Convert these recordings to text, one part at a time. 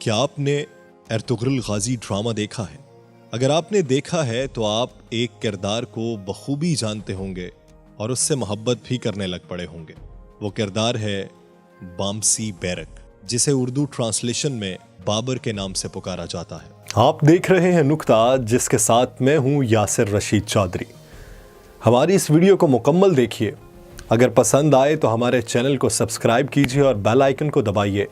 کیا آپ نے ارطغرل غازی ڈرامہ دیکھا ہے؟ اگر آپ نے دیکھا ہے تو آپ ایک کردار کو بخوبی جانتے ہوں گے اور اس سے محبت بھی کرنے لگ پڑے ہوں گے۔ وہ کردار ہے بامسی بیرک، جسے اردو ٹرانسلیشن میں بابر کے نام سے پکارا جاتا ہے۔ آپ دیکھ رہے ہیں نکتہ، جس کے ساتھ میں ہوں یاسر رشید چودھری۔ ہماری اس ویڈیو کو مکمل دیکھیے۔ اگر پسند آئے تو ہمارے چینل کو سبسکرائب کیجیے اور بیل آئیکن کو دبائیے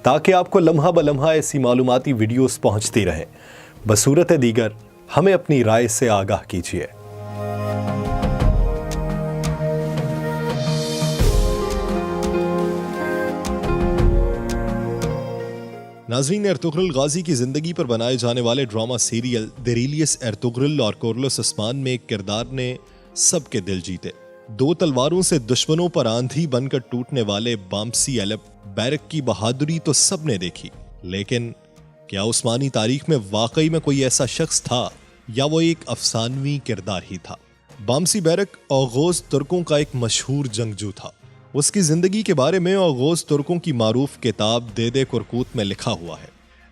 تاکہ آپ کو لمحہ بلمحہ ایسی معلوماتی ویڈیوز پہنچتی رہیں۔ بصورت دیگر ہمیں اپنی رائے سے آگاہ کیجیے۔ ناظرین، ارطغرل غازی کی زندگی پر بنائے جانے والے ڈرامہ سیریل دیریلیس ارطغرل اور کورلس عثمان میں ایک کردار نے سب کے دل جیتے۔ دو تلواروں سے دشمنوں پر آندھی بن کر ٹوٹنے والے بامسی بیرک کی بہادری تو سب نے دیکھی، لیکن کیا عثمانی تاریخ میں واقعی میں کوئی ایسا شخص تھا یا وہ ایک افسانوی کردار ہی تھا؟ بامسی بیرک اوغوز ترکوں کا ایک مشہور جنگجو تھا۔ اس کی زندگی کے بارے میں اوغوز ترکوں کی معروف کتاب دیدے کرکوت میں لکھا ہوا ہے۔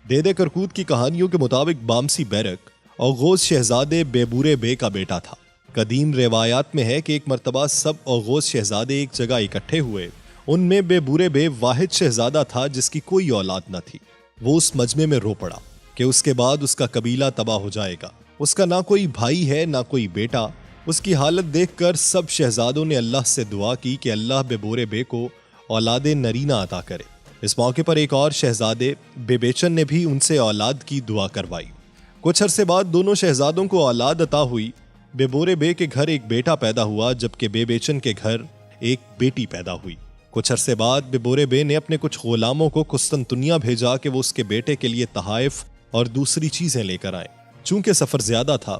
دیدے کرکوت کی کہانیوں کے مطابق بامسی بیرک اوغوز شہزادے بیبورے بے کا بیٹا تھا۔ قدیم روایات میں ہے کہ ایک مرتبہ سب اوغوز شہزادے ایک جگہ اکٹھے ہوئے۔ ان میں بیبورے بے واحد شہزادہ تھا جس کی کوئی اولاد نہ تھی۔ وہ اس مجمع میں رو پڑا کہ اس کے بعد اس کا قبیلہ تباہ ہو جائے گا۔ اس کا نہ کوئی بھائی ہے نہ کوئی بیٹا۔ اس کی حالت دیکھ کر سب شہزادوں نے اللہ سے دعا کی کہ اللہ بیبورے بے کو اولاد نرینہ عطا کرے۔ اس موقع پر ایک اور شہزادے بیبیچن نے بھی ان سے اولاد کی دعا کروائی۔ کچھ عرصے بعد دونوں شہزادوں کو اولاد عطا ہوئی۔ بیبورے بے کے گھر ایک بیٹا پیدا ہوا جبکہ بیبیچن کے گھر ایک بیٹی پیدا ہوئی۔ کچھ عرصے بعد بیبورے بے نے اپنے کچھ غلاموں کو قسطنطنیہ بھیجا کہ وہ اس کے بیٹے کے لیے تحائف اور دوسری چیزیں لے کر آئیں۔ چونکہ سفر زیادہ تھا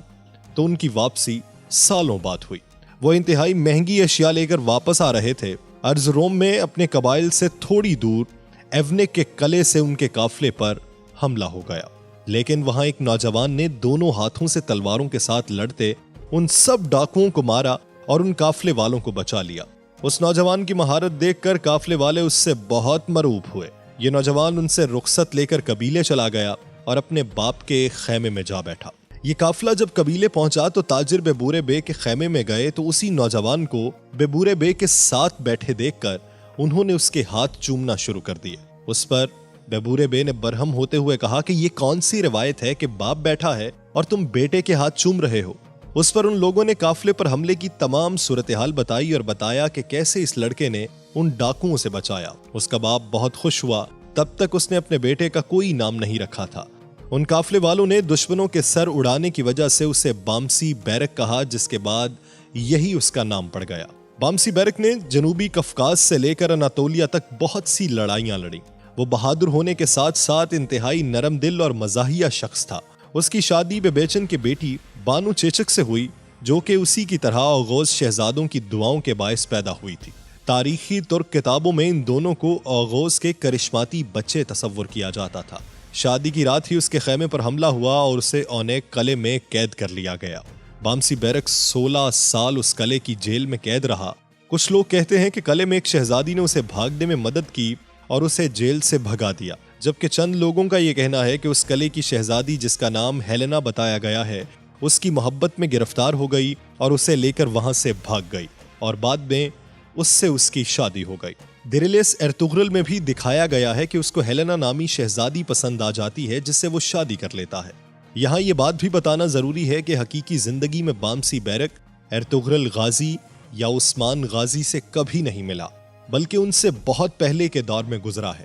تو ان کی واپسی سالوں بعد ہوئی۔ وہ انتہائی مہنگی اشیاء لے کر واپس آ رہے تھے۔ ارض روم میں اپنے قبائل سے تھوڑی دور ایونک کے قلعے سے ان کے قافلے پر حملہ ہو گیا، لیکن وہاں ایک نوجوان نے دونوں ہاتھوں سے تلواروں کے ساتھ لڑتے ان سب ڈاکوؤں کو مارا اور ان قافلے والوں کو بچا لیا۔ اس نوجوان کی مہارت دیکھ کر قافلے والے اس سے بہت مرعوب ہوئے۔ یہ نوجوان ان سے رخصت لے کر قبیلے چلا گیا اور اپنے باپ کے خیمے میں جا بیٹھا۔ یہ قافلہ جب قبیلے پہنچا تو تاجر بیبورے بے کے خیمے میں گئے تو اسی نوجوان کو بیبورے بے کے ساتھ بیٹھے دیکھ کر انہوں نے اس کے ہاتھ چومنا شروع کر دیے۔ اس پر بیبورے بے نے برہم ہوتے ہوئے کہا کہ یہ کون سی روایت ہے کہ باپ بیٹھا ہے اور تم بیٹے کے ہاتھ چوم رہے ہو؟ اس پر ان لوگوں نے قافلے پر حملے کی تمام صورتحال بتائی اور بتایا کہ کیسے اس لڑکے نے ان ڈاکوؤں سے بچایا۔ اس کا باپ بہت خوش ہوا۔ تب تک اس نے اپنے بیٹے کا کوئی نام نہیں رکھا تھا۔ ان قافلے والوں نے دشمنوں کے سر اڑانے کی وجہ سے اسے بامسی بیرک کہا، جس کے بعد یہی اس کا نام پڑ گیا۔ بامسی بیرک نے جنوبی کفکاز سے لے کر اناطولیہ تک بہت سی لڑائیاں لڑیں۔ وہ بہادر ہونے کے ساتھ ساتھ انتہائی نرم دل اور مزاحیہ شخص تھا۔ اس کی شادی بیبیچن کی بیٹی بانو چیچک سے ہوئی، جو کہ اسی کی طرح اوغوز شہزادوں کی دعاؤں کے باعث پیدا ہوئی تھی۔ تاریخی ترک کتابوں میں ان دونوں کو اوغوز کے کرشماتی بچے تصور کیا جاتا تھا۔ شادی کی رات ہی اس کے خیمے پر حملہ ہوا اور اسے اونیک قلعے میں قید کر لیا گیا۔ بامسی بیرک 16 سال اس قلعے کی جیل میں قید رہا۔ کچھ لوگ کہتے ہیں کہ قلعے میں ایک شہزادی نے اسے بھاگنے میں مدد کی اور اسے جیل سے بھگا دیا، جبکہ چند لوگوں کا یہ کہنا ہے کہ اس قلعے کی شہزادی، جس کا نام ہیلینا بتایا گیا ہے، اس کی محبت میں گرفتار ہو گئی اور اسے لے کر وہاں سے بھاگ گئی اور بعد میں اس سے اس کی شادی ہو گئی۔ دیریلیس ارطغرل میں بھی دکھایا گیا ہے کہ اس کو ہیلینا نامی شہزادی پسند آ جاتی ہے جس سے وہ شادی کر لیتا ہے۔ یہاں یہ بات بھی بتانا ضروری ہے کہ حقیقی زندگی میں بامسی بیرک ارطغرل غازی یا عثمان غازی سے کبھی نہیں ملا، بلکہ ان سے بہت پہلے کے دور میں گزرا ہے۔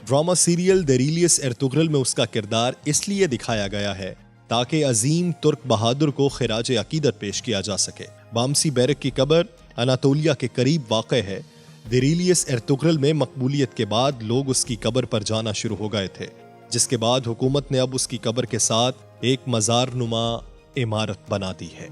ڈرامہ سیریل دیریلیس ارطغرل میں اس کا کردار اس لیے دکھایا گیا ہے تاکہ عظیم ترک بہادر کو خراج عقیدت پیش کیا جا سکے۔ بامسی بیرک کی قبر اناطولیہ کے قریب واقع ہے۔ دیریلیس ارطغرل میں مقبولیت کے بعد لوگ اس کی قبر پر جانا شروع ہو گئے تھے، جس کے بعد حکومت نے اب اس کی قبر کے ساتھ ایک مزار نما عمارت بنا دی ہے۔